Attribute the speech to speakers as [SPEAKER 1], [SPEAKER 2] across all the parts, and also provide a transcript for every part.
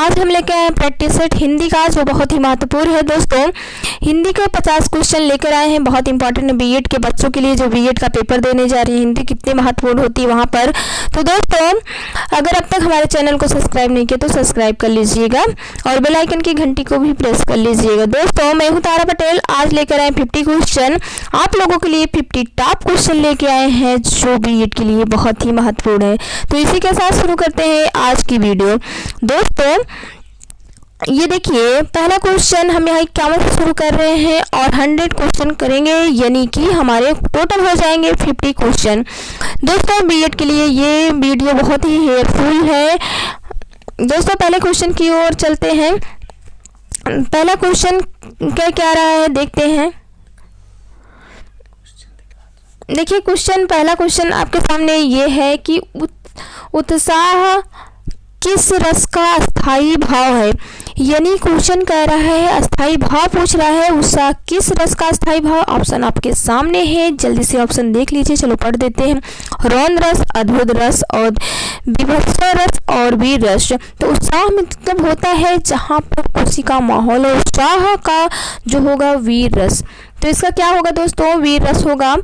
[SPEAKER 1] आज हम लेकर आए हैं प्रैक्टिस सेट हिंदी का, जो बहुत ही महत्वपूर्ण है दोस्तों। हिंदी के 50 क्वेश्चन लेकर आए हैं, बहुत इंपॉर्टेंट है बीएड के बच्चों के लिए जो बीएड का पेपर देने जा रहे हैं। हिंदी कितनी महत्वपूर्ण होती है वहाँ पर। तो दोस्तों, अगर अब तक हमारे चैनल को सब्सक्राइब नहीं किया तो सब्सक्राइब कर लीजिएगा और बेल आइकन की घंटी को भी प्रेस कर लीजिएगा। दोस्तों, मैं हूँ तारा पटेल। आज लेकर आए 50 क्वेश्चन आप लोगों के लिए। 50 टॉप क्वेश्चन लेके आए हैं जो बीएड के लिए बहुत ही महत्वपूर्ण है। तो इसी के साथ शुरू करते हैं आज की वीडियो। दोस्तों, ये देखिए, पहला क्वेश्चन हम यहाँ 51 से शुरू कर रहे हैं और 100 क्वेश्चन करेंगे, यानी कि हमारे टोटल हो जाएंगे 50 क्वेश्चन। दोस्तों, बीएड के लिए ये वीडियो बहुत ही हेल्पफुल है। दोस्तों, पहले क्वेश्चन की ओर चलते हैं। पहला क्वेश्चन क्या रहा है देखते हैं। देखिए, पहला क्वेश्चन आपके सामने ये है कि उत्साह किस रस का अस्थाई भाव है। यानी क्वेश्चन कह रहा है, अस्थाई भाव पूछ रहा है, उत्साह किस रस का अस्थाई भाव। ऑप्शन आपके सामने है, जल्दी से ऑप्शन देख लीजिए। चलो पढ़ देते हैं। रौन रस, अद्भुत रस और विभत्स रस और वीर रस। तो उत्साह मतलब होता है जहाँ पर खुशी का माहौल है। उत्साह का जो होगा वीर रस, तो इसका क्या होगा दोस्तों, वीर रस होगा।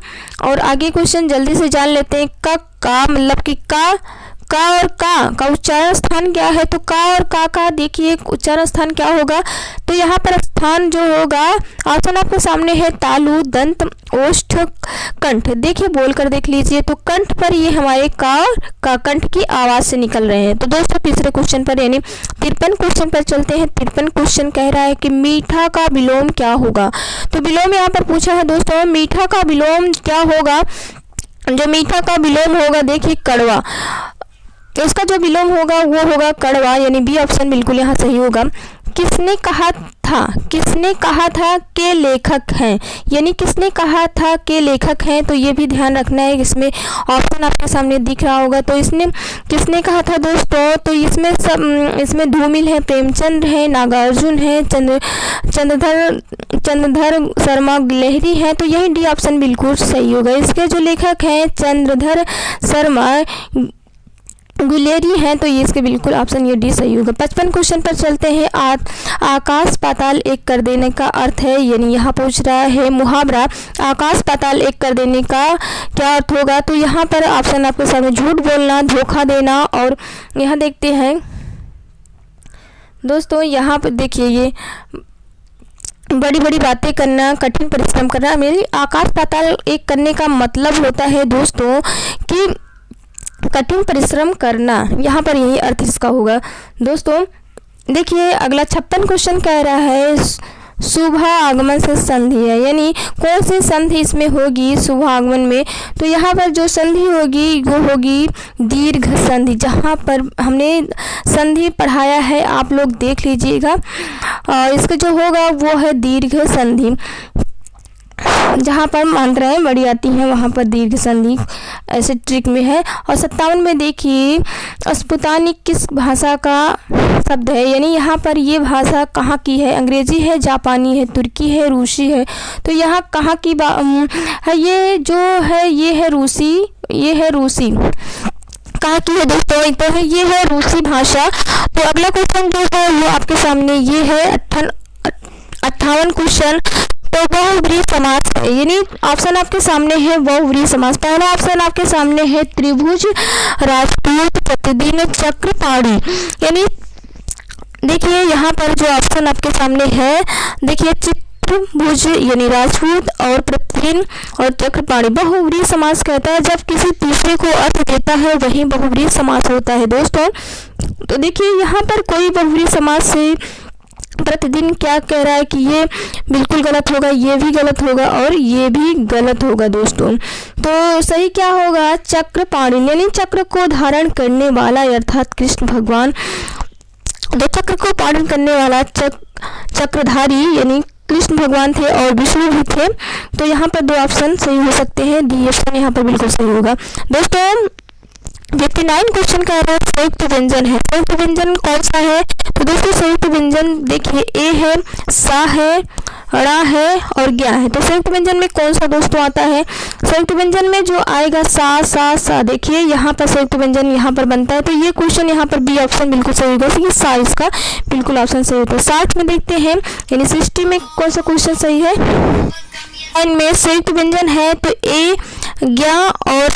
[SPEAKER 1] और आगे क्वेश्चन जल्दी से जान लेते हैं। का मतलब कि का और का उच्चारण स्थान क्या है। तो का और का देखिए उच्चारण स्थान क्या होगा। तो यहाँ पर स्थान जो होगा, ऑप्शन आपके सामने है तालु, दंत, ओष्ठ, कंठ। देखिए बोल कर देख लीजिए। तो कंठ पर ये हमारे का और का कंठ की आवाज से निकल रहे हैं। तो दोस्तों, तीसरे क्वेश्चन पर यानी 53 क्वेश्चन पर चलते हैं। 53 क्वेश्चन कह रहा है कि मीठा का विलोम क्या होगा। तो विलोम यहाँ पर पूछा है दोस्तों, मीठा का विलोम क्या होगा। जो मीठा का विलोम होगा, देखिए कड़वा। तो इसका जो विलोम होगा वो होगा कड़वा, यानी बी ऑप्शन बिल्कुल यहाँ सही होगा। किसने कहा था के लेखक हैं। यानी किसने कहा था के लेखक हैं, तो ये भी ध्यान रखना है। इसमें ऑप्शन आपके सामने दिख रहा होगा। तो इसने किसने कहा था दोस्तों, तो इसमें धूमिल है, प्रेमचंद है, नागार्जुन है, चंद्रधर शर्मा गुलेरी है। तो यही डी ऑप्शन बिल्कुल सही होगा। इसके जो लेखक हैं चंद्रधर शर्मा गुलेरी है, तो ये इसके बिल्कुल ऑप्शन ये डी सही होगा। 55 क्वेश्चन पर चलते हैं। आकाश पाताल एक कर देने का अर्थ है। यानी यहाँ पूछ रहा है मुहावरा, आकाश पाताल एक कर देने का क्या अर्थ होगा। तो यहाँ पर ऑप्शन आपके सामने झूठ बोलना, धोखा देना। और यहाँ देखते हैं दोस्तों, यहाँ पर देखिए ये बड़ी बड़ी बातें करना, कठिन परिश्रम करना। मेरी आकाश पाताल एक करने का मतलब होता है दोस्तों कि कठिन परिश्रम करना। यहाँ पर यही अर्थ इसका होगा। दोस्तों देखिए, अगला 56 क्वेश्चन कह रहा है शुभ आगमन से संधि है। यानी कौन सी संधि इसमें होगी शुभ आगमन में। तो यहाँ पर जो संधि होगी वो होगी दीर्घ संधि। जहाँ पर हमने संधि पढ़ाया है आप लोग देख लीजिएगा। इसका जो होगा वो है दीर्घ संधि। जहाँ पर मात्राएं बड़ी आती हैं वहाँ पर दीर्घ संधि ऐसे ट्रिक में है। और 57 में देखिए, स्पुतानिक किस भाषा का शब्द है। यानी यहाँ पर ये भाषा कहाँ की है, अंग्रेजी है, जापानी है, तुर्की है, रूसी है। तो यहाँ कहाँ की है, ये जो है ये है रूसी, ये है रूसी। कहाँ की है दोस्तों, एक तो है ये है रूसी भाषा। तो अगला क्वेश्चन जो है वो आपके सामने ये है 58 क्वेश्चन। तो बहुव्रीहि समास है। यानी ऑप्शन आपके सामने है बहुव्रीहि समास। पहला ऑप्शन आपके सामने है त्रिभुज, राजपूत, प्रतिदिन, चक्रपाणी। यानी देखिए यहाँ पर जो ऑप्शन आपके सामने है, देखिए त्रिभुज यानी राजपूत और प्रतिदिन और चक्रपाणी। बहुव्रीहि समास कहता है जब किसी तीसरे को अर्थ देता है वही बहुव्रीहि समास होता है दोस्तों। तो देखिए यहाँ पर कोई बहुव्रीहि समास से प्रतिदिन क्या कह रहा है कि ये बिल्कुल गलत होगा, ये भी गलत होगा और ये भी गलत होगा दोस्तों। तो सही क्या होगा, चक्रपाणी। यानी चक्र को धारण करने वाला अर्थात कृष्ण भगवान। तो चक्र को पालन करने वाला चक्रधारी यानी कृष्ण भगवान थे और विष्णु भी थे। तो यहाँ पर 2 ऑप्शन सही हो सकते हैं। डी ऑप्शन यहाँ पर बिल्कुल सही होगा दोस्तों। 59 क्वेश्चन कह रहा है संयुक्त व्यंजन है। संयुक्त व्यंजन कौन सा है। तो दोस्तों संयुक्त व्यंजन देखिए, ए है, सा है, ड़ा है और ज्ञा है। तो संयुक्त व्यंजन में कौन सा दोस्तों आता है? संयुक्त व्यंजन में जो आएगा सा। देखिए यहाँ पर संयुक्त व्यंजन यहाँ पर बनता है, तो ये क्वेश्चन यहाँ पर बी ऑप्शन बिल्कुल सही होगा। ये सा इसका बिल्कुल ऑप्शन सही होता है। 60 में देखते हैं, यानी 60 में कौन सा क्वेश्चन सही है? इनमें संयुक्त व्यंजन है तो ए ज्ञा और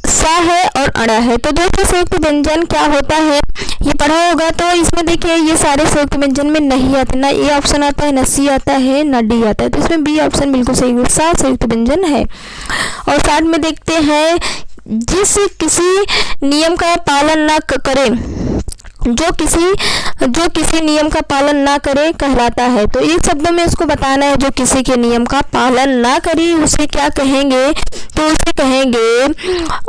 [SPEAKER 1] सा है और अड़ा है। तो दोस्तों संयुक्त व्यंजन क्या होता है ये पढ़ा होगा। तो इसमें देखिए ये सारे संयुक्त व्यंजन में नहीं आते, ना ए ऑप्शन आता है, ना सी आता है, ना डी आता है। तो इसमें बी ऑप्शन बिल्कुल सही है, सा संयुक्त व्यंजन है। और 60 में देखते हैं, जिस किसी नियम का पालन ना करे, जो किसी नियम का पालन ना करे कहलाता है। तो एक शब्दों में इसको बताना है, जो किसी के नियम का पालन ना करे उसे क्या कहेंगे? तो उसे कहेंगे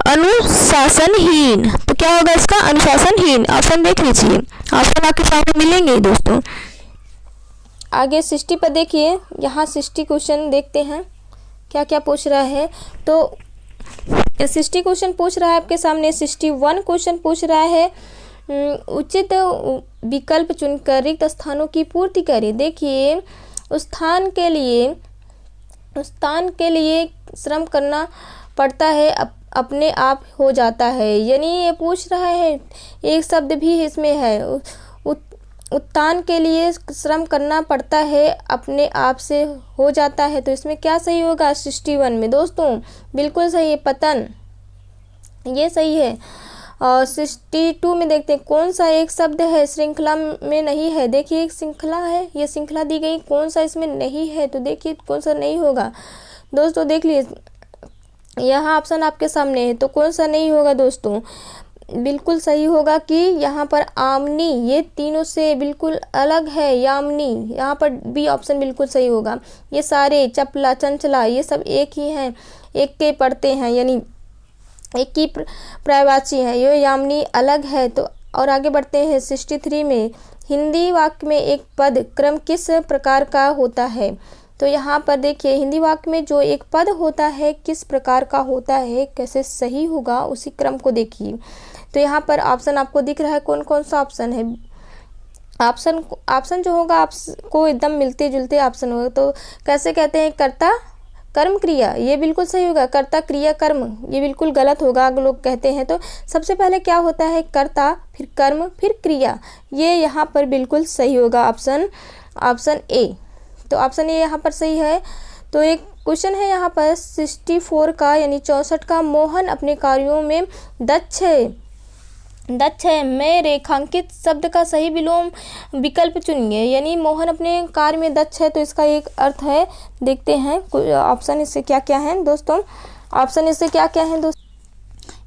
[SPEAKER 1] अनुशासनहीन। तो क्या होगा इसका? अनुशासनहीन। ऑप्शन देख लीजिए, ऑप्शन आपके सामने मिलेंगे दोस्तों। आगे 60 पर देखिए, यहाँ 60 क्वेश्चन देखते हैं क्या क्या पूछ रहा है। तो 60 क्वेश्चन पूछ रहा है आपके सामने। 61 क्वेश्चन पूछ रहा है, उचित विकल्प चुनकर रिक्त स्थानों की पूर्ति करें। देखिए उस स्थान के लिए श्रम करना पड़ता है, अपने आप हो जाता है। यानी ये पूछ रहा है, एक शब्द भी इसमें है, उत्थान के लिए श्रम करना पड़ता है, अपने आप से हो जाता है। तो इसमें क्या सही होगा? 61 में दोस्तों बिल्कुल सही है, पतन, ये सही है। और 62 में देखते हैं, कौन सा एक शब्द है श्रृंखला में नहीं है। देखिए एक श्रृंखला है, ये श्रृंखला दी गई, कौन सा इसमें नहीं है? तो देखिए कौन सा नहीं होगा दोस्तों। देख लीजिए यहाँ ऑप्शन आपके सामने है, तो कौन सा नहीं होगा दोस्तों? बिल्कुल सही होगा कि यहाँ पर आमनी, ये तीनों से बिल्कुल अलग है, यामनी। यहाँ पर बी ऑप्शन बिल्कुल सही होगा। ये सारे चपला, चंचला, ये सब एक ही हैं, एक के पढ़ते हैं, यानी एक की पर्यायवाची है, ये यामिनी अलग है। तो और आगे बढ़ते हैं 63 में, हिंदी वाक्य में एक पद क्रम किस प्रकार का होता है? तो यहाँ पर देखिए हिंदी वाक्य में जो एक पद होता है किस प्रकार का होता है, कैसे सही होगा उसी क्रम को देखिए। तो यहाँ पर ऑप्शन आपको दिख रहा है, कौन कौन सा ऑप्शन है? ऑप्शन जो होगा आपको एकदम मिलते जुलते ऑप्शन होगा। तो कैसे कहते हैं? कर्ता कर्म क्रिया, ये बिल्कुल सही होगा। कर्ता क्रिया कर्म, ये बिल्कुल गलत होगा अगर लोग कहते हैं। तो सबसे पहले क्या होता है? कर्ता, फिर कर्म, फिर क्रिया, ये यहाँ पर बिल्कुल सही होगा ऑप्शन ए। तो ऑप्शन ए यहाँ पर सही है। तो एक क्वेश्चन है यहाँ पर 64 का, यानी 64 का, मोहन अपने कार्यों में दक्ष है में रेखांकित शब्द का सही विलोम विकल्प चुनिए। यानी मोहन अपने कार्य में दक्ष है, तो इसका एक अर्थ है, देखते हैं ऑप्शन इससे क्या क्या है दोस्तों। ऑप्शन इससे क्या क्या है दोस्तों?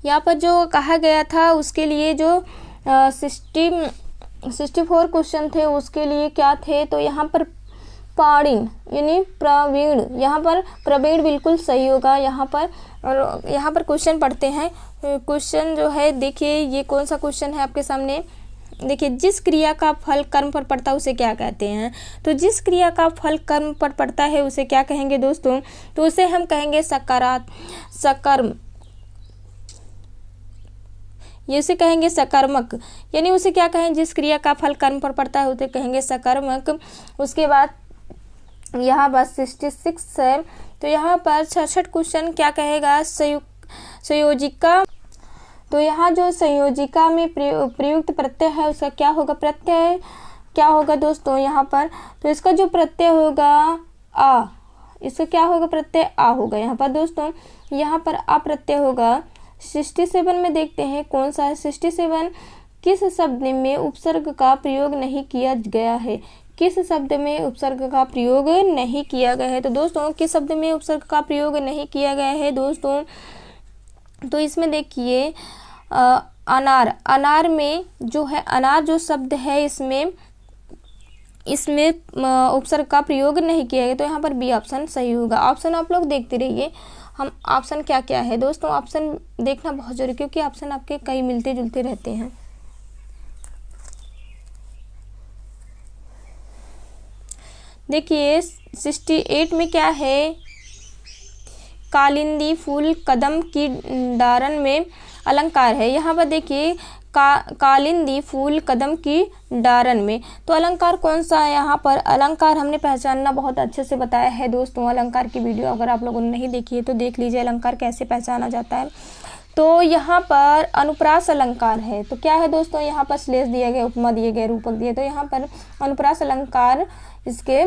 [SPEAKER 1] यहाँ पर जो कहा गया था उसके लिए जो 64 क्वेश्चन थे उसके लिए क्या थे? तो यहाँ पर पाणिन यानी प्रवीण, यहाँ पर प्रवीण बिल्कुल सही होगा यहाँ पर। और यहाँ पर क्वेश्चन पढ़ते हैं। क्वेश्चन जो है देखिए ये कौन सा क्वेश्चन है आपके सामने। देखिए जिस क्रिया का फल कर्म पर पड़ता है उसे क्या कहते हैं? तो जिस क्रिया का फल कर्म पर पड़ता है उसे क्या कहेंगे दोस्तों? तो उसे हम कहेंगे सकर्म, ये उसे कहेंगे सकर्मक। यानी उसे क्या कहें? जिस क्रिया का फल कर्म पर पड़ता है उसे कहेंगे सकर्मक। उसके बाद यहाँ बस 66 है, तो यहाँ पर 66 क्वेश्चन क्या कहेगा? संयोजिका। तो यहाँ जो संयोजिका में प्रयुक्त प्रत्यय है उसका क्या होगा? प्रत्यय क्या होगा दोस्तों यहाँ पर? तो इसका जो प्रत्यय होगा आ, इसका क्या होगा? प्रत्यय आ होगा यहाँ पर दोस्तों। यहाँ पर आ प्रत्यय होगा। 67 में देखते हैं कौन सा है। 67 किस शब्द में उपसर्ग का प्रयोग नहीं किया गया है? किस शब्द में उपसर्ग का प्रयोग नहीं किया गया है? तो दोस्तों किस शब्द में उपसर्ग का प्रयोग नहीं किया गया है दोस्तों? तो इसमें देखिए अनार में जो है, अनार जो शब्द है इसमें उपसर्ग का प्रयोग नहीं किया गया। तो यहाँ पर बी ऑप्शन सही होगा। ऑप्शन आप लोग देखते रहिए, हम ऑप्शन क्या क्या है दोस्तों, ऑप्शन देखना बहुत जरूरी, क्योंकि ऑप्शन आपके कई मिलते जुलते रहते हैं। देखिए 68 में क्या है? कालिंदी फूल कदम की डारन में अलंकार है। यहाँ पर देखिए कालिंदी फूल कदम की डारन में। तो अलंकार कौन सा है यहाँ पर? अलंकार हमने पहचानना बहुत अच्छे से बताया है दोस्तों। अलंकार की वीडियो अगर आप लोगों ने नहीं देखी है तो देख लीजिए, अलंकार कैसे पहचाना जाता है। तो यहाँ पर अनुप्रास अलंकार है। तो क्या है दोस्तों? यहाँ पर श्लेष दिया गया, उपमा दिए गए, रूपक दिए। तो यहाँ पर अनुप्रास अलंकार इसके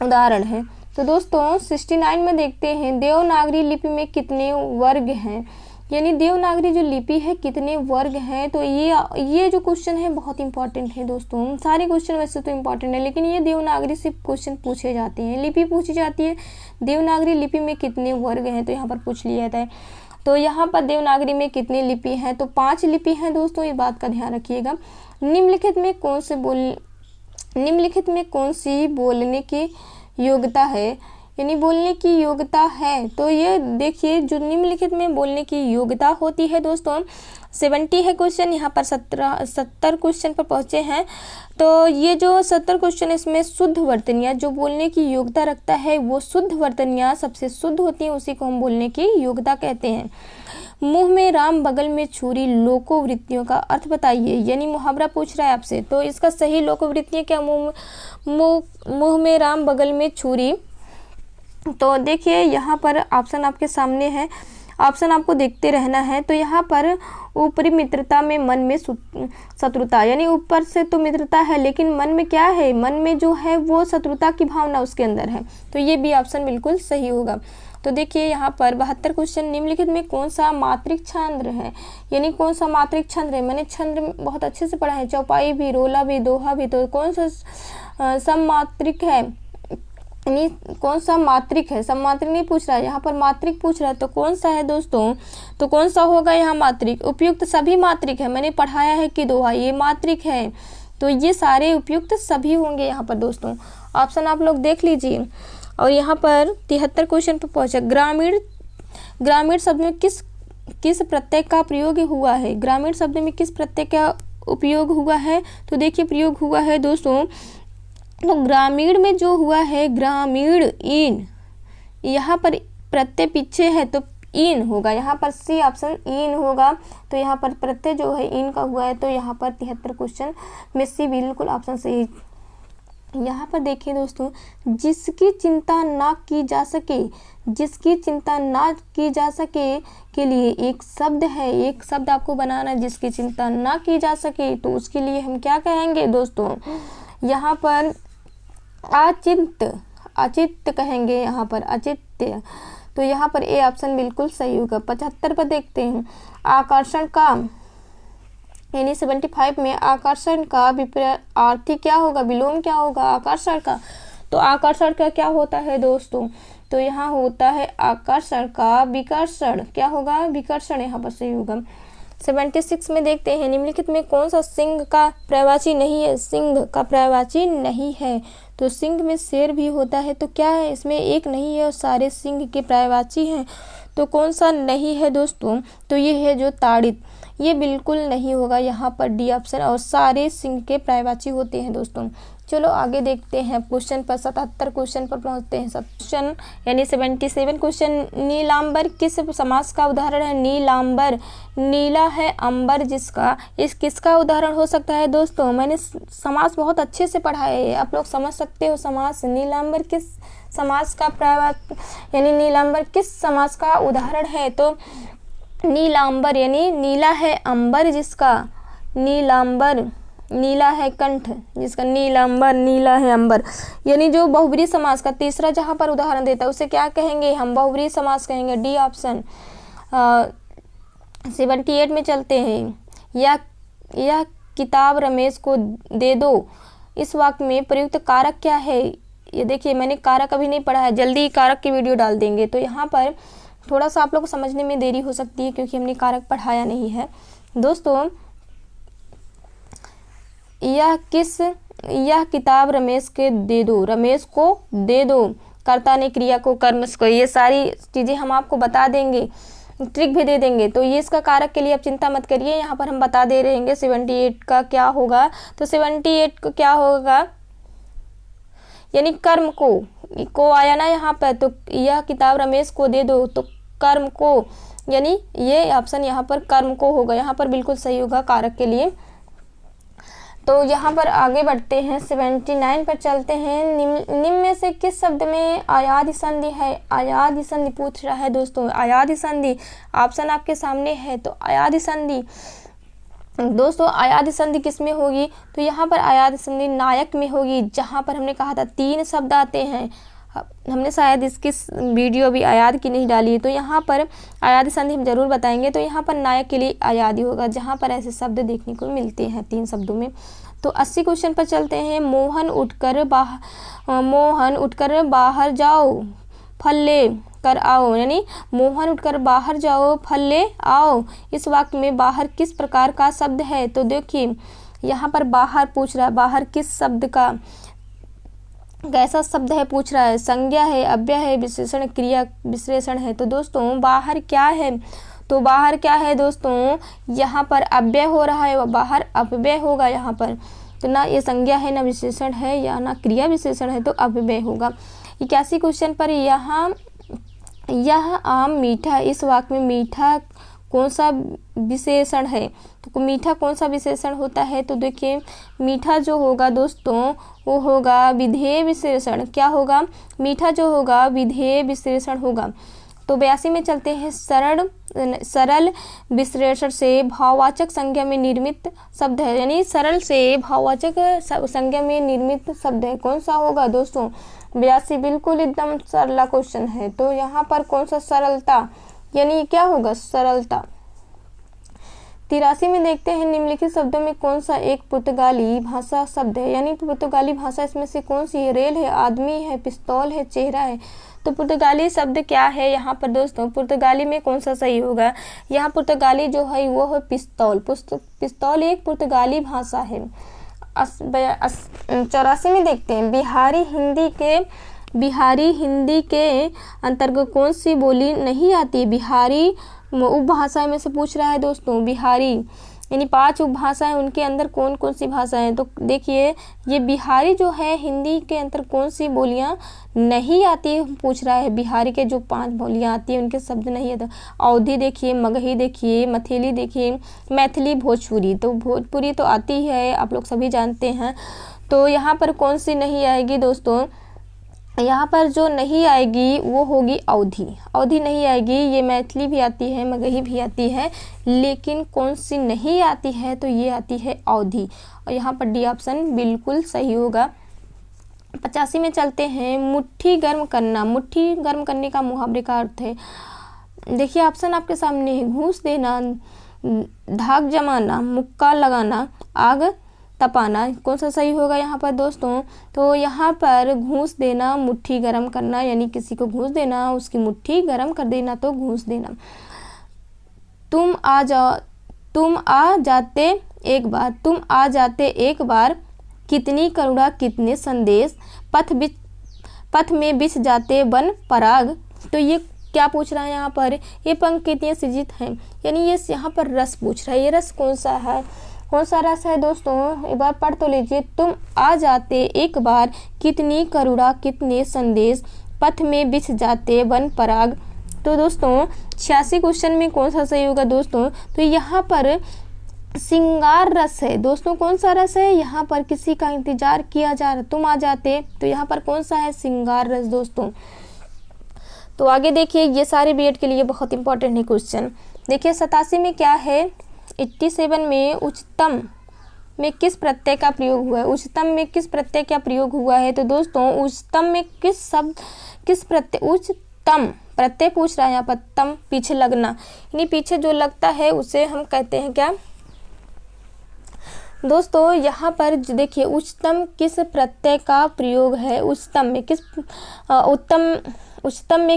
[SPEAKER 1] उदाहरण है। तो दोस्तों 69 में देखते हैं, देवनागरी लिपि में कितने वर्ग हैं? यानी देवनागरी जो लिपि है कितने वर्ग हैं? तो ये जो क्वेश्चन है बहुत इंपॉर्टेंट है दोस्तों। सारे क्वेश्चन वैसे तो इंपॉर्टेंट है, लेकिन ये देवनागरी से क्वेश्चन पूछे जाते हैं, लिपि पूछी जाती है। देवनागरी लिपि में कितने वर्ग हैं? तो यहाँ पर पूछ लिया जाता है। तो यहाँ पर देवनागरी में कितनी लिपि हैं? तो 5 लिपि हैं दोस्तों, इस बात का ध्यान रखिएगा। निम्नलिखित में कौन सी बोलने की योग्यता है? यानी बोलने की योग्यता है। तो ये देखिए, जो निम्नलिखित में बोलने की योग्यता होती है दोस्तों 70 है क्वेश्चन। यहाँ पर 70 क्वेश्चन पर पहुँचे हैं। तो ये जो 70 क्वेश्चन, इसमें शुद्ध वर्तनियाँ जो बोलने की योग्यता रखता है, वो शुद्ध वर्तनियाँ सबसे शुद्ध होती हैं, उसी को हम बोलने की योग्यता कहते हैं। मुंह में राम बगल में छुरी, लोकोवृत्तियों का अर्थ बताइए। यानी मुहावरा पूछ रहा है आपसे, तो इसका सही लोकोवृत्तियाँ क्या? मुंह में राम बगल में छुरी। तो देखिए यहाँ पर ऑप्शन आपके सामने है, ऑप्शन आपको देखते रहना है। तो यहाँ पर ऊपरी मित्रता में मन में शत्रुता, यानी ऊपर से तो मित्रता है लेकिन मन में क्या है? मन में जो है वो शत्रुता की भावना उसके अंदर है। तो ये भी ऑप्शन बिल्कुल सही होगा। तो देखिए यहाँ पर 72 क्वेश्चन, निम्नलिखित में कौन सा मात्रिक छंद है? यानी कौन सा मात्रिक छंद है? मैंने छंद बहुत अच्छे से पढ़ा है, चौपाई भी, रोला भी, दोहा भी। तो कौन सा सममात्रिक है? यानी कौन सा मात्रिक है? सममात्रिक नहीं पूछ रहा है, यहाँ पर मात्रिक पूछ रहा है। तो कौन सा है दोस्तों? तो कौन सा होगा यहाँ मात्रिक? उपयुक्त सभी मात्रिक है, मैंने पढ़ाया है कि दोहा ये मात्रिक है। तो ये सारे उपयुक्त सभी होंगे यहाँ पर दोस्तों। ऑप्शन आप लोग देख लीजिए। और यहाँ पर 73 क्वेश्चन पर पहुँचा, ग्रामीण शब्द में किस प्रत्यय का प्रयोग हुआ है? ग्रामीण शब्द में किस प्रत्यय का उपयोग हुआ है? तो देखिए प्रयोग हुआ है दोस्तों, तो ग्रामीण में जो हुआ है ग्रामीण इन, यहाँ पर प्रत्यय पीछे है तो इन होगा, यहाँ पर सी ऑप्शन इन होगा। तो यहाँ पर प्रत्यय जो है इन का हुआ है। तो यहाँ पर 73 क्वेश्चन में सी बिल्कुल ऑप्शन सही। यहाँ पर देखिए दोस्तों, जिसकी चिंता ना की जा सके, जिसकी चिंता ना की जा सके के लिए एक शब्द है, एक शब्द आपको बनाना है। जिसकी चिंता ना की जा सके तो उसके लिए हम क्या कहेंगे दोस्तों? यहाँ पर अचित्त कहेंगे, यहाँ पर अचित्य। तो यहाँ पर ए ऑप्शन बिल्कुल सही होगा। 75 पर देखते हैं, आकर्षण का, यानी 75 में आकर्षण का विपरीत क्या होगा? विलोम क्या होगा आकर्षण का? तो आकर्षण का क्या होता है दोस्तों? तो यहाँ होता है आकर्षण का विकर्षण। क्या होगा? विकर्षण यहाँ पर सही होगा। 76 में देखते हैं, निम्नलिखित में कौन सा सिंह का पर्यायवाची नहीं है? सिंह का पर्यायवाची नहीं है। तो सिंह में शेर भी होता है, तो क्या है? इसमें एक नहीं है और सारे सिंह के पर्यायवाची हैं। तो कौन सा नहीं है दोस्तों? तो ये है जो ताड़ित, ये बिल्कुल नहीं होगा यहाँ पर डी ऑप्शन। और सारे सिंह के पर्यायवाची होते हैं दोस्तों। चलो आगे देखते हैं क्वेश्चन पर। 77 क्वेश्चन पर पहुँचते हैं। क्वेश्चन यानी 77 क्वेश्चन, नीलांबर किस समास का उदाहरण है? नीलांबर, नीला है अंबर जिसका, इस किसका उदाहरण हो सकता है दोस्तों? मैंने समास बहुत अच्छे से पढ़ा है, आप लोग समझ सकते हो समास। नीलांबर किस समास का पर्यायवाची, यानी नीलांबर किस समास का उदाहरण है? तो नीलांबर यानी नीला है अंबर जिसका, नीलांबर, नीला है कंठ जिसका, नीलांबर, नीला है अंबर। यानी जो बहुब्रीहि समास का तीसरा जहाँ पर उदाहरण देता है उसे क्या कहेंगे? हम बहुब्रीहि समास कहेंगे, डी ऑप्शन। 78 में चलते हैं, यह किताब रमेश को दे दो, इस वाक्य में प्रयुक्त कारक क्या है? ये देखिए मैंने कारक अभी नहीं पढ़ा है, जल्दी कारक की वीडियो डाल देंगे। तो यहाँ पर थोड़ा सा आप लोग को समझने में देरी हो सकती है क्योंकि हमने कारक पढ़ाया नहीं है दोस्तों। यह किताब रमेश के दे दो, रमेश को दे दो, कर्ता ने क्रिया को, कर्म को, ये सारी चीज़ें हम आपको बता देंगे, ट्रिक भी दे देंगे। तो ये इसका कारक के लिए आप चिंता मत करिए, यहाँ पर हम बता दे रहेंगे। 78 का क्या होगा? तो 78 को क्या होगा? यानी कर्म को आया ना यहाँ पर, तो यह किताब रमेश को दे दो, तो कर्म को यानी ये ऑप्शन यहाँ पर कर्म को होगा, यहाँ पर बिल्कुल सही होगा कारक के लिए। तो यहाँ पर आगे बढ़ते हैं, 79 पर चलते हैं। निम्न में से किस शब्द में आयादी संधि है? आयादी संधि पूछ रहा है दोस्तों। आयादी संधि ऑप्शन आपके सामने है। तो आयादी संधि दोस्तों, आयादी संधि किस में होगी? तो यहाँ पर आयादी संधि नायक में होगी, जहाँ पर हमने कहा था 3 शब्द आते हैं। हमने शायद इसकी वीडियो भी आयाद की नहीं डाली है, तो यहाँ पर आयादी संधि हम जरूर बताएंगे। तो यहाँ पर नायक के लिए आयादी होगा, जहाँ पर ऐसे शब्द देखने को मिलते हैं 3 शब्दों में। तो 80 क्वेश्चन पर चलते हैं। मोहन उठकर बाहर जाओ, फल ले कर आओ, यानी मोहन उठकर बाहर जाओ, फल ले आओ। इस वाक्य में बाहर किस प्रकार का शब्द है? तो देखिए यहाँ पर बाहर पूछ रहा है, बाहर किस शब्द का कैसा शब्द है पूछ रहा है। संज्ञा है, अव्यय है, विशेषण, क्रिया विशेषण है। तो दोस्तों बाहर क्या है? तो बाहर क्या है दोस्तों? यहाँ पर अव्यय हो रहा है, बाहर अव्यय होगा यहाँ पर। तो ना ये संज्ञा है, ना विशेषण है, या ना क्रिया विशेषण है, तो अव्यय होगा। 81 क्वेश्चन पर यहाँ यह आम मीठा, इस वाक्य में मीठा कौन सा विशेषण है? तो मीठा कौन सा विशेषण होता है? तो देखिए मीठा जो होगा दोस्तों वो होगा विधेय विशेषण। क्या होगा? मीठा जो होगा विधेय विशेषण होगा। तो 82 में चलते हैं। सरल विशेषण से भाववाचक संज्ञा में निर्मित शब्द है, यानी सरल से भाववाचक संज्ञा में निर्मित शब्द है, कौन सा होगा दोस्तों? 82 बिल्कुल एकदम सरला क्वेश्चन है। तो यहाँ पर कौन सा सरलता, यानी क्या होगा? सरलता। 83 में देखते हैं निम्नलिखित शब्दों में कौन सा एक पुर्तगाली भाषा शब्द है, यानी पुर्तगाली भाषा इसमें से कौन सी है? रेल है, आदमी है, पिस्तौल है, चेहरा है। तो पुर्तगाली शब्द क्या है यहाँ पर दोस्तों? पुर्तगाली में कौन सा सही होगा? यहाँ पुर्तगाली जो है वो है पिस्तौल। पिस्तौल एक पुर्तगाली भाषा है। 84 में देखते हैं बिहारी हिंदी के अंतर्गत कौन सी बोली नहीं आती? बिहारी उपभाषा में से पूछ रहा है दोस्तों। बिहारी यानी 5 उपभाषाएं, उनके अंदर कौन कौन सी भाषाएं? तो देखिए ये बिहारी जो है हिंदी के अंदर कौन सी बोलियां नहीं आती है पूछ रहा है। बिहारी के जो 5 बोलियां आती हैं उनके शब्द नहीं आते। अवधी देखिए, मगही देखिए, मथेली देखिए, मैथिली, भोजपुरी। तो भोजपुरी तो आती है, आप लोग सभी जानते हैं। तो यहाँ पर कौन सी नहीं आएगी दोस्तों? यहाँ पर जो नहीं आएगी वो होगी अवधी। अवधी नहीं आएगी। ये मैथिली भी आती है, मगही भी आती है, लेकिन कौन सी नहीं आती है? तो ये आती है अवधी। और यहाँ पर डी ऑप्शन बिल्कुल सही होगा। 85 में चलते हैं। मुट्ठी गर्म करना, मुट्ठी गर्म करने का मुहावरे का अर्थ है। देखिए ऑप्शन आपके सामने है। घूस देना, धाक जमाना, मुक्का लगाना, आग तपाना। कौन सा सही होगा यहाँ पर दोस्तों? तो यहाँ पर घूस देना, मुट्ठी गरम करना, यानी किसी को घूस देना, उसकी मुट्ठी गरम कर देना, तो घूस देना। तुम आ जाते एक बार, कितनी करुणा कितने संदेश, पथ में बिछ जाते वन पराग। तो ये क्या पूछ रहा है यहाँ पर? ये पंक्तियाँ सृजित हैं, यानी ये यहाँ पर रस पूछ रहा है। ये रस कौन सा है? कौन सा रस है दोस्तों? एक बार पढ़ तो लीजिए। तुम आ जाते एक बार, कितनी करुणा कितने संदेश, पथ में बिछ जाते वन पराग। तो दोस्तों 86 क्वेश्चन में कौन सा सही होगा दोस्तों? तो यहाँ पर श्रृंगार रस है दोस्तों। कौन सा रस है? यहाँ पर किसी का इंतजार किया जा रहा, तुम आ जाते, तो यहाँ पर कौन सा है? श्रृंगार रस दोस्तों। तो आगे देखिए, ये सारे बीएड के लिए बहुत इंपॉर्टेंट है क्वेश्चन। देखिए 87 में क्या है? 87 में उच्चतम में किस प्रत्यय का प्रयोग हुआ है? उच्चतम में किस प्रत्यय का प्रयोग हुआ है? तो दोस्तों उच्चतम में किस प्रत्यय, उच्चतम प्रत्यय पूछ रहा है यहाँ पर। तम पीछे लगना, यानी पीछे जो लगता है उसे हम कहते हैं क्या दोस्तों? यहाँ पर देखिए उच्चतम किस प्रत्यय का प्रयोग है? उच्चतम में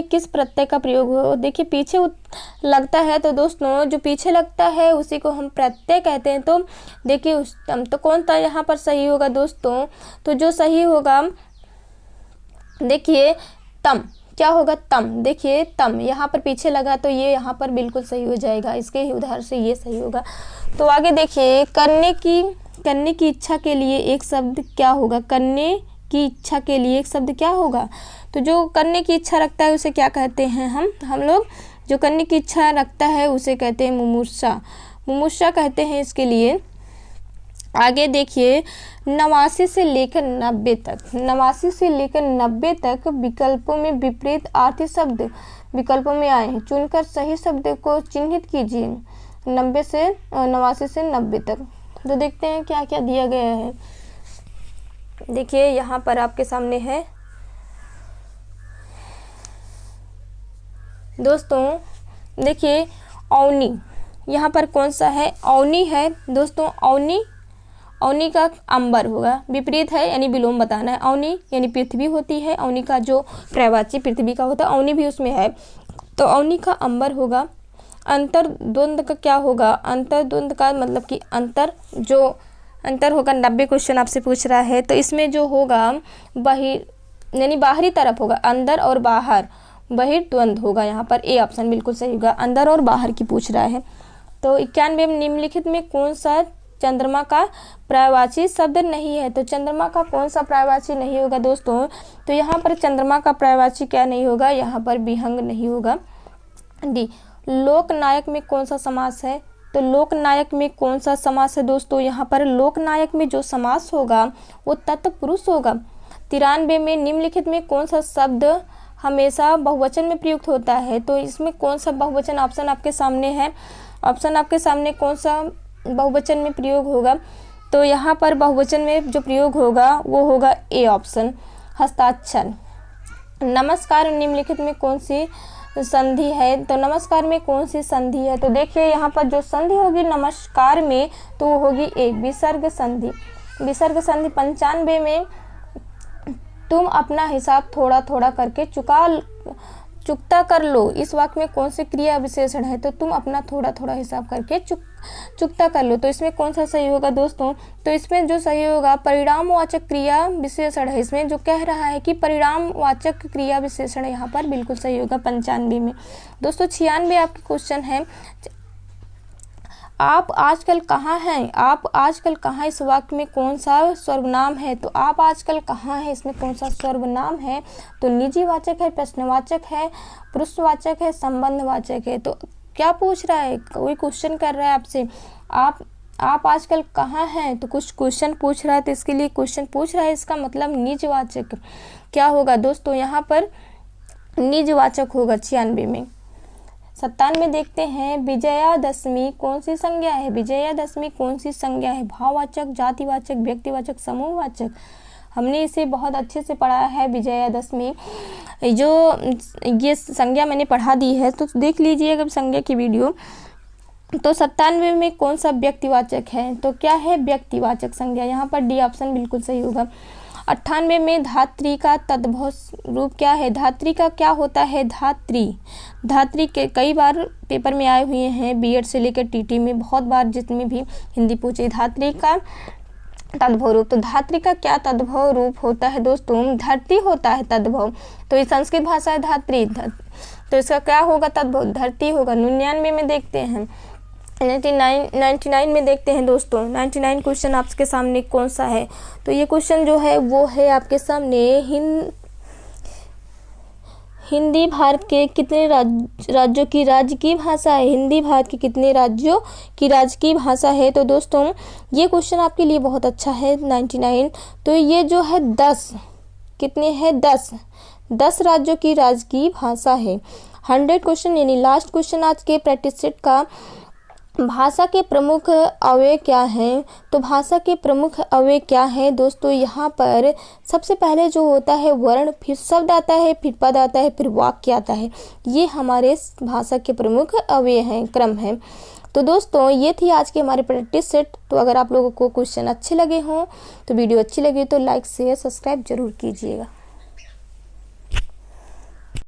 [SPEAKER 1] किस प्रत्यय का प्रयोग हो? देखिए पीछे लगता है, तो दोस्तों जो पीछे लगता है उसी को हम प्रत्यय कहते हैं। तो देखिए उच्चतम, तो कौन सा यहाँ पर सही होगा दोस्तों? तो जो सही होगा देखिए तम। क्या होगा? तम। देखिए तम यहाँ पर पीछे लगा, तो ये यहाँ पर बिल्कुल सही हो जाएगा। इसके उदाहरण से ये सही होगा। तो आगे देखिए, करने की इच्छा के लिए एक शब्द क्या होगा? करने की इच्छा के लिए एक शब्द क्या होगा? तो जो करने की इच्छा रखता है उसे क्या कहते हैं हम लोग? जो करने की इच्छा रखता है उसे कहते हैं मुमुर्षा, मुमुर्षा कहते हैं इसके लिए। आगे देखिए 89 से लेकर 90 तक, 89 से लेकर 90 तक विकल्पों में विपरीत आर्थिक शब्द विकल्पों में आए हैं, चुनकर सही शब्द को चिन्हित कीजिए 89 से 90 तक। तो देखते हैं क्या क्या दिया गया है। देखिए यहाँ पर आपके सामने है दोस्तों, देखिए अवनी, यहाँ पर कौन सा है, अवनी है दोस्तों। अवनी, अवनी का अंबर होगा, विपरीत है यानी विलोम बताना है। अवनी यानी पृथ्वी होती है, अवनी का जो पर्यायवाची पृथ्वी का होता है, अवनी भी उसमें है, तो अवनी का अंबर होगा। अंतर्द्वंद का क्या होगा, अंतर्द्वंद का मतलब कि अंतर होगा। 90 क्वेश्चन आपसे पूछ रहा है, तो इसमें जो होगा यानी बाहरी तरफ होगा, अंदर और बाहर, बहिर्द्वंद होगा। यहाँ पर ए ऑप्शन बिल्कुल सही होगा, अंदर और बाहर की पूछ रहा है। तो 91 निम्नलिखित में कौन सा चंद्रमा का पर्यायवाची शब्द नहीं है, तो चंद्रमा का कौन सा पर्यायवाची नहीं होगा दोस्तों, तो यहाँ पर चंद्रमा का पर्यायवाची क्या नहीं होगा, यहाँ पर विहंग नहीं होगा। डी, लोकनायक में कौन सा समास है, तो लोकनायक में कौन सा समास है दोस्तों, यहाँ पर लोकनायक में जो समास होगा वो तत्पुरुष होगा। 93 में निम्नलिखित में कौन सा शब्द हमेशा बहुवचन में प्रयुक्त होता है, तो इसमें कौन सा बहुवचन ऑप्शन आपके सामने है, ऑप्शन आपके सामने कौन सा बहुवचन में प्रयोग होगा, तो यहाँ पर बहुवचन में जो प्रयोग होगा वो होगा ए ऑप्शन, हस्ताक्षर। नमस्कार निम्नलिखित में कौन सी संधि है, तो नमस्कार में कौन सी संधि है, तो देखिए यहाँ पर जो संधि होगी नमस्कार में तो वो होगी एक विसर्ग संधि, विसर्ग संधि। 95 में तुम अपना हिसाब थोड़ा थोड़ा करके चुकता कर लो, इस वाक्य में कौन सी क्रिया विशेषण है, तो तुम अपना थोड़ा थोड़ा हिसाब करके चुकता कर लो, तो इसमें कौन सा सही होगा दोस्तों, तो इसमें जो सही होगा परिणामवाचक क्रिया विशेषण है, इसमें जो कह रहा है कि परिणामवाचक क्रिया विशेषण यहाँ पर बिल्कुल सही होगा 95 में। दोस्तों 96 आपके क्वेश्चन है, आप आजकल कहाँ हैं, आप आजकल कहाँ, इस वाक्य में कौन सा सर्वनाम है, तो आप आजकल कहाँ है, इसमें कौन सा सर्वनाम है, तो निजीवाचक है, प्रश्नवाचक है, पुरुषवाचक है, संबंधवाचक है। तो क्या पूछ रहा है, कोई क्वेश्चन कर रहा है आपसे, आप आजकल कहाँ हैं, तो कुछ क्वेश्चन पूछ रहा है, तो इसके लिए क्वेश्चन पूछ रहा है, इसका मतलब निजवाचक क्या होगा दोस्तों, यहाँ पर निजवाचक होगा 96 में। 97 में देखते हैं विजयादशमी कौन सी संज्ञा है, विजयादशमी कौन सी संज्ञा है, भाववाचक, जातिवाचक, व्यक्तिवाचक, समूहवाचक। हमने इसे बहुत अच्छे से पढ़ा है, विजयादशमी जो ये संज्ञा मैंने पढ़ा दी है, तो देख लीजिएगा संज्ञा की वीडियो। तो 97 में कौन सा व्यक्तिवाचक है, तो क्या है व्यक्तिवाचक संज्ञा, यहाँ पर डी ऑप्शन बिल्कुल सही होगा। 98 में धात्री का तद्भव रूप क्या है, धात्री का क्या होता है, धात्री के कई बार पेपर में आए हुए हैं, बीएड से लेकर टीटी में बहुत बार जितने भी हिंदी पूछे, धात्री का तद्भव रूप, तो धात्री का क्या तद्भव रूप होता है दोस्तों, धरती होता है तद्भव, तो ये संस्कृत भाषा है धात्री, तो इसका क्या होगा तद्भव, धरती होगा। 99 में देखते हैं, 99 में देखते हैं दोस्तों, 99 क्वेश्चन आपके सामने कौन सा है, तो ये क्वेश्चन जो है वो है आपके सामने हिंदी भारत के कितने राज्यों की राजकीय भाषा है, हिंदी भारत के कितने राज्यों की राजकीय भाषा है, तो दोस्तों ये क्वेश्चन आपके लिए बहुत अच्छा है 99। तो ये जो है 10 कितने हैं 10 राज्यों की राजकीय भाषा है। 100 क्वेश्चन यानी लास्ट क्वेश्चन आज के प्रैक्टिस सेट का, भाषा के प्रमुख अवयव क्या हैं, तो भाषा के प्रमुख अवयव क्या हैं दोस्तों, यहाँ पर सबसे पहले जो होता है वर्ण, फिर शब्द आता है, फिर पद आता है, फिर वाक्य आता है, ये हमारे भाषा के प्रमुख अवयव हैं, क्रम है। तो दोस्तों ये थी आज के हमारे प्रैक्टिस सेट। तो अगर आप लोगों को क्वेश्चन अच्छे लगे हों, तो वीडियो अच्छी लगी तो लाइक शेयर सब्सक्राइब जरूर कीजिएगा।